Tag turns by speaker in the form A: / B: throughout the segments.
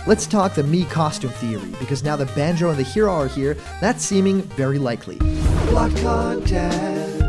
A: let's talk the Mii Costume Theory, because now the banjo and the hero are here, that's seeming very likely. Blocked content.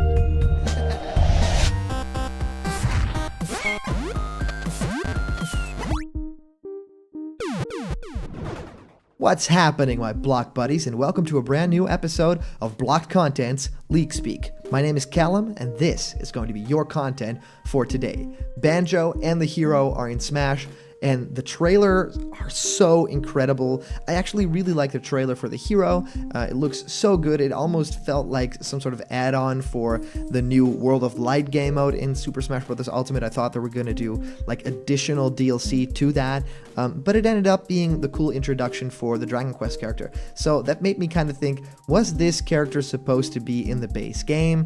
A: What's happening, my block buddies, and welcome to a brand new episode of Blocked Content's Leak Speak. My name is Callum, and this is going to be your content for today. Banjo and the hero are in Smash, and the trailers are so incredible. I actually really like the trailer for the hero. It looks so good. It almost felt like some sort of add-on for the new World of Light game mode in Super Smash Bros. Ultimate. I thought they were going to do like additional DLC to that, but it ended up being the cool introduction for the Dragon Quest character. So that made me kind of think, was this character supposed to be in the base game?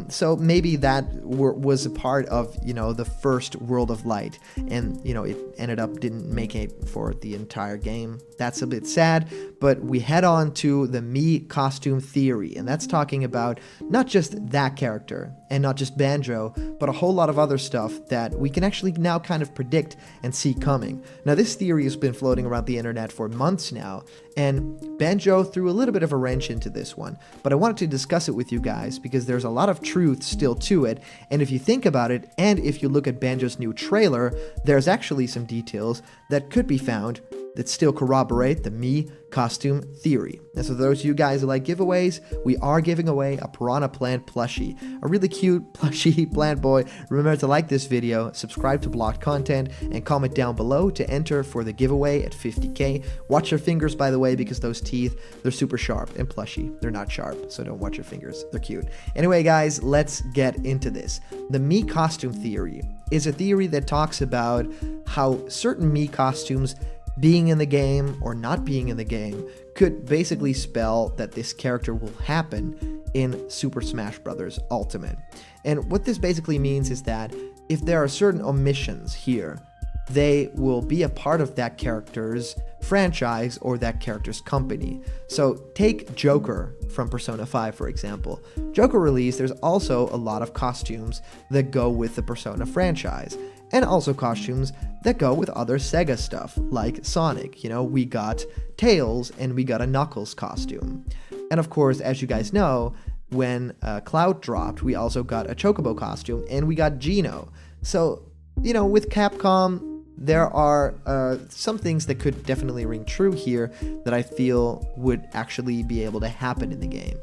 A: So maybe that was a part of, the first World of Light, and, it ended up didn't make it for the entire game. That's a bit sad, but we head on to the Mii Costume Theory, and that's talking about not just that character and not just Banjo, but a whole lot of other stuff that we can actually now kind of predict and see coming. Now, this theory has been floating around the internet for months now, and Banjo threw a little bit of a wrench into this one, but I wanted to discuss it with you guys because there's a lot of truth still to it, and if you think about it, and if you look at Banjo's new trailer, there's actually some details that could be found that still corroborate the Mii Costume Theory. And so those of you guys who like giveaways, we are giving away a Piranha Plant plushie, a really cute plushie plant boy. Remember to like this video, subscribe to Blocked Content, and comment down below to enter for the giveaway at 50k. Watch your fingers, by the way, because those teeth, they're super sharp, and plushy, they're not sharp, so don't watch your fingers, they're cute. Anyway guys, let's get into this. The Mii Costume Theory is a theory that talks about how certain Mii costumes being in the game or not being in the game could basically spell that this character will happen in Super Smash Bros. Ultimate. And what this basically means is that if there are certain omissions here, they will be a part of that character's franchise or that character's company. So take Joker from Persona 5, for example. Joker release, there's also a lot of costumes that go with the Persona franchise, and also costumes that go with other Sega stuff, like Sonic. We got Tails, and we got a Knuckles costume. And of course, as you guys know, when Cloud dropped, we also got a Chocobo costume, and we got Geno. So, with Capcom, there are some things that could definitely ring true here that I feel would actually be able to happen in the game.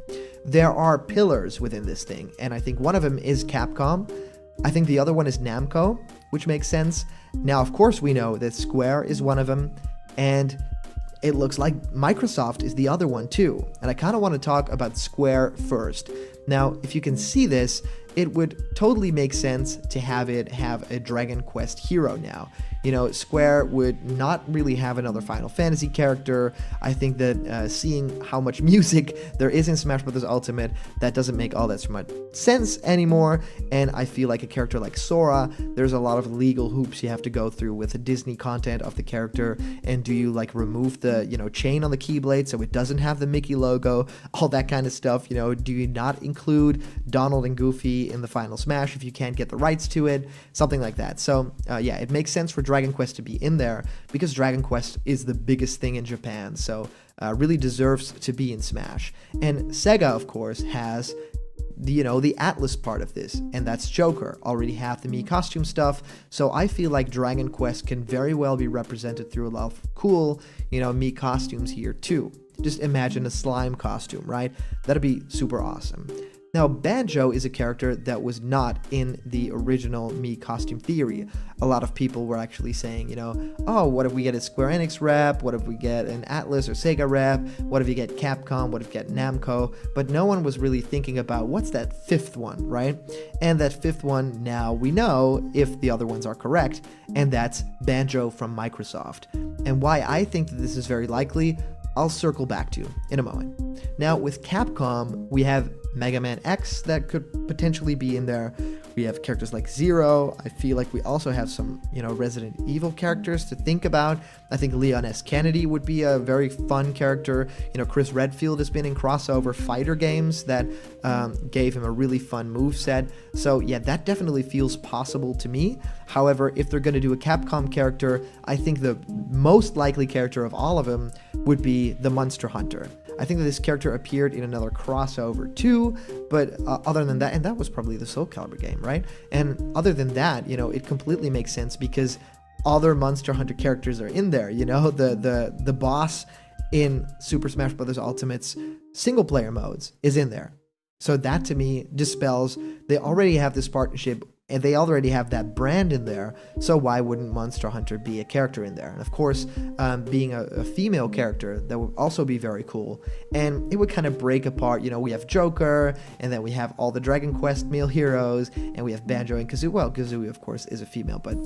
A: There are pillars within this thing, and I think one of them is Capcom. I think the other one is Namco, which makes sense. Now, of course, we know that Square is one of them, and it looks like Microsoft is the other one too. And I kind of want to talk about Square first. Now, if you can see this, it would totally make sense to have it have a Dragon Quest hero now. Square would not really have another Final Fantasy character. I think that seeing how much music there is in Smash Bros. Ultimate, that doesn't make all that much sense anymore. And I feel like a character like Sora, there's a lot of legal hoops you have to go through with the Disney content of the character. And do you remove the, chain on the Keyblade so it doesn't have the Mickey logo, all that kind of stuff. Do you not include Donald and Goofy in the final Smash if you can't get the rights to it? Something like that. So yeah, it makes sense for Dragon Quest to be in there because Dragon Quest is the biggest thing in Japan, so really deserves to be in Smash. And Sega, of course, has the Atlas part of this, and that's Joker. Already have the Mii costume stuff, so I feel like Dragon Quest can very well be represented through a lot of cool, Mii costumes here too. Just imagine a slime costume, right? That'd be super awesome. Now, Banjo is a character that was not in the original Mii Costume Theory. A lot of people were actually saying, oh, what if we get a Square Enix rep? What if we get an Atlas or Sega rep? What if you get Capcom? What if you get Namco? But no one was really thinking about what's that fifth one, right? And that fifth one, now we know if the other ones are correct, and that's Banjo from Microsoft. And why I think that this is very likely, I'll circle back to in a moment. Now, with Capcom, we have Mega Man X that could potentially be in there. We have characters like Zero. I feel like we also have some, Resident Evil characters to think about. I think Leon S. Kennedy would be a very fun character. Chris Redfield has been in crossover fighter games that gave him a really fun moveset. So yeah, that definitely feels possible to me. However, if they're going to do a Capcom character, I think the most likely character of all of them would be the Monster Hunter. I think that this character appeared in another crossover too, but other than that, and that was probably the Soul Calibur game, right? And other than that, it completely makes sense because other Monster Hunter characters are in there. The boss in Super Smash Bros. Ultimate's single player modes is in there. So that to me dispels, they already have this partnership and they already have that brand in there, so why wouldn't Monster Hunter be a character in there? And of course, being a female character, that would also be very cool. And it would kind of break apart, we have Joker, and then we have all the Dragon Quest male heroes, and we have Banjo and Kazooie. Well, Kazooie, of course, is a female, but,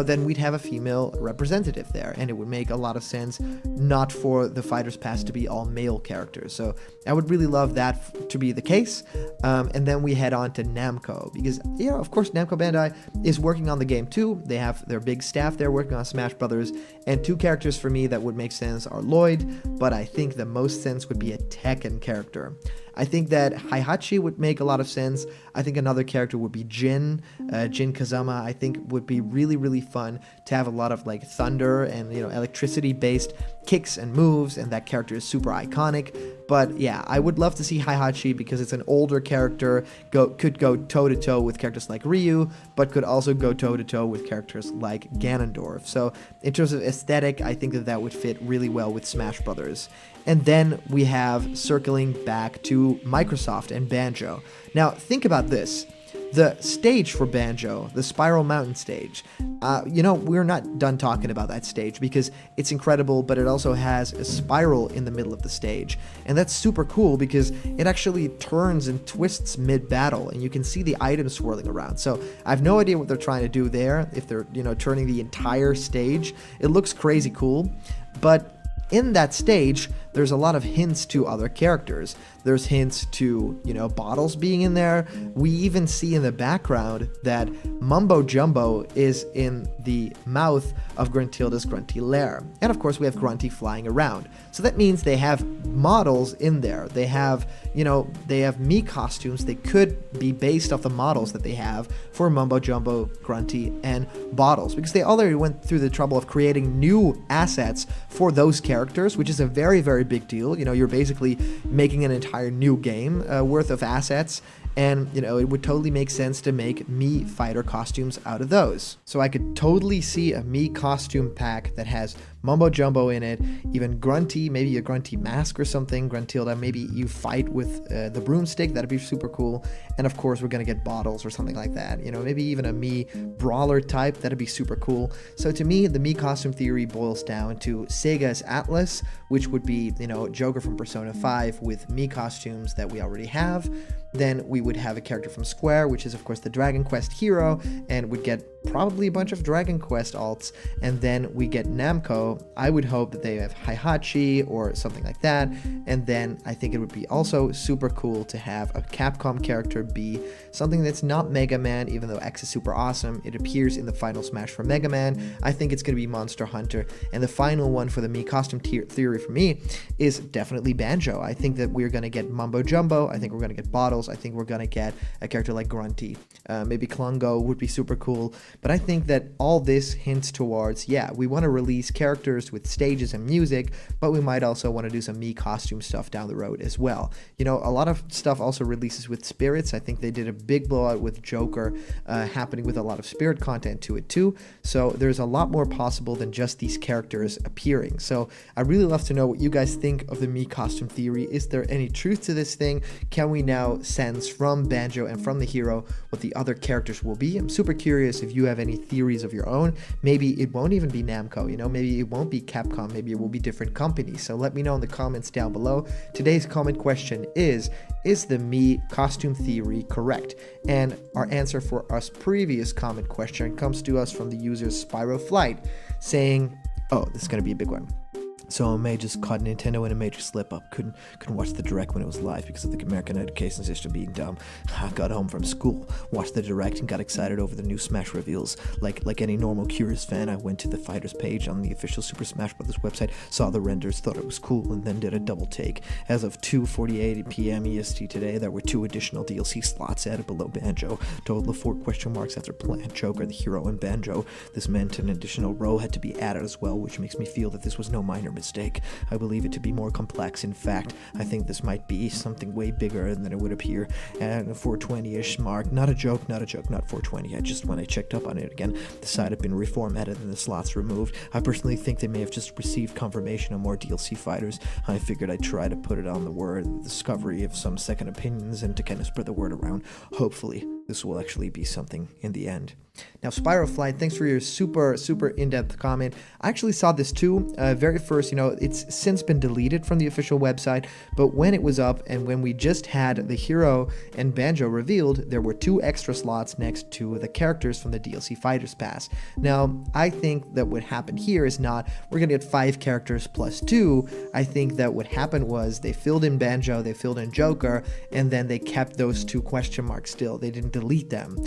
A: then we'd have a female representative there, and it would make a lot of sense not for the Fighters Pass to be all male characters. So I would really love that to be the case. And then we head on to Namco, because, of course, Namco Bandai is working on the game too. They have their big staff there working on Smash Brothers, and two characters for me that would make sense are Lloyd, but I think the most sense would be a Tekken character. I think that Heihachi would make a lot of sense. I think another character would be Jin Kazama. I think would be really, really fun to have a lot of like thunder and electricity based kicks and moves, and that character is super iconic. But yeah, I would love to see Heihachi because it's an older character, could go toe to toe with characters like Ryu, but could also go toe to toe with characters like Ganondorf. So in terms of aesthetic, I think that would fit really well with Smash Brothers. And then we have circling back to Microsoft and Banjo. Now, think about this. The stage for Banjo, the Spiral Mountain stage, we're not done talking about that stage because it's incredible, but it also has a spiral in the middle of the stage. And that's super cool because it actually turns and twists mid-battle, and you can see the items swirling around. So I have no idea what they're trying to do there, if they're, turning the entire stage. It looks crazy cool, but in that stage, there's a lot of hints to other characters. There's hints to, Bottles being in there. We even see in the background that Mumbo Jumbo is in the mouth of Gruntilda's Grunty lair. And of course, we have Grunty flying around. So that means they have models in there. They have, they have Mii costumes. They could be based off the models that they have for Mumbo Jumbo, Grunty, and Bottles, because they already went through the trouble of creating new assets for those characters, which is a very, very big deal. You're basically making an entire new game worth of assets, and it would totally make sense to make Mii fighter costumes out of those. So I could totally see a Mii costume pack that has Mumbo Jumbo in it, even Grunty, maybe a Grunty mask or something, Gruntilda, maybe you fight with the broomstick, that'd be super cool. And of course we're gonna get Bottles or something like that, maybe even a Mii brawler type, that'd be super cool. So to me, the Mii costume theory boils down to Sega's Atlas, which would be, Joker from Persona 5 with Mii costumes that we already have. Then we would have a character from Square, which is of course the Dragon Quest hero, and would get probably a bunch of Dragon Quest alts. And then we get Namco. I would hope that they have Heihachi or something like that. And then I think it would be also super cool to have a Capcom character be something that's not Mega Man, even though X is super awesome. It appears in the final Smash for Mega Man. I think it's going to be Monster Hunter. And the final one for the Mii costume theory for me is definitely Banjo. I think that we're going to get Mumbo Jumbo. I think we're going to get Bottles. I think we're going to get a character like Grunty. Maybe Klungo would be super cool. But I think that all this hints towards, yeah, we want to release characters with stages and music, but we might also want to do some Mii costume stuff down the road as well. A lot of stuff also releases with spirits. I think they did a big blowout with Joker happening with a lot of spirit content to it too. So there's a lot more possible than just these characters appearing. So I'd really love to know what you guys think of the Mii costume theory. Is there any truth to this thing? Can we now sense from Banjo and from the hero what the other characters will be? I'm super curious if you have any theories of your own. Maybe it won't even be Namco, maybe it won't be Capcom, maybe it will be different companies. So let me know in the comments down below. Today's comment question is the Mii costume theory correct? And our answer for our previous comment question comes to us from the user Spyro Flight saying, oh, this is going to be a big one. So I may just caught Nintendo in a major slip up. Couldn't watch the Direct when it was live because of the American education system being dumb. I got home from school, watched the Direct, and got excited over the new Smash reveals. Like any normal Curious fan, I went to the fighters page on the official Super Smash Bros. Website, saw the renders, thought it was cool, and then did a double take. As of 2:48 p.m. EST today, there were 2 additional DLC slots added below Banjo. Total of 4 question marks after Plant, Joker, the hero, and Banjo. This meant an additional row had to be added as well, which makes me feel that this was no minor mistake. I believe it to be more complex. In fact, I think this might be something way bigger than it would appear at a 420-ish mark. Not a joke, not 420. I just, when I checked up on it again, the site had been reformatted and the slots removed. I personally think they may have just received confirmation of more DLC fighters. I figured I'd try to put it on the word, the discovery of some second opinions, and to kind of spread the word around. Hopefully, this will actually be something in the end. Now, Spiral Flight, thanks for your super in-depth comment. I actually saw this too. Very first, it's since been deleted from the official website, but when it was up and when we just had the hero and Banjo revealed, there were 2 extra slots next to the characters from the DLC Fighters Pass. Now, I think that what happened here is not, we're going to get 5 characters plus 2. I think that what happened was they filled in Banjo, they filled in Joker, and then they kept those 2 question marks still. They didn't delete them,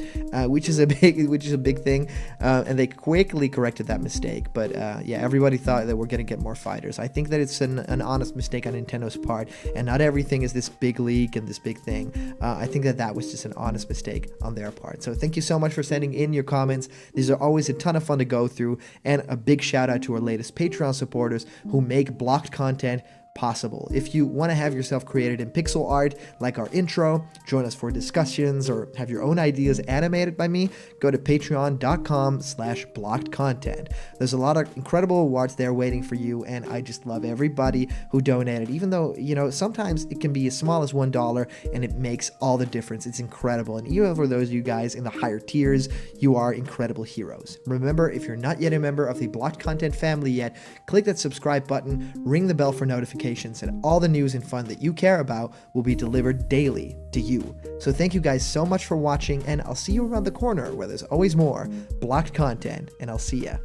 A: which is a big thing, and they quickly corrected that mistake. But yeah, everybody thought that we're going to get more fighters. I think that it's an honest mistake on Nintendo's part, and not everything is this big leak and this big thing. I think that was just an honest mistake on their part. So thank you so much for sending in your comments. These are always a ton of fun to go through, and a big shout out to our latest Patreon supporters who make blocked content possible. If you want to have yourself created in pixel art like our intro, join us for discussions, or have your own ideas animated by me, go to patreon.com/blockedcontent. There's a lot of incredible awards there waiting for you, and I just love everybody who donated, even though, sometimes it can be as small as $1 and it makes all the difference. It's incredible. And even for those of you guys in the higher tiers, you are incredible heroes. Remember, if you're not yet a member of the Blocked Content family yet, click that subscribe button, ring the bell for notifications, and all the news and fun that you care about will be delivered daily to you. So thank you guys so much for watching, and I'll see you around the corner where there's always more blocked content, and I'll see ya.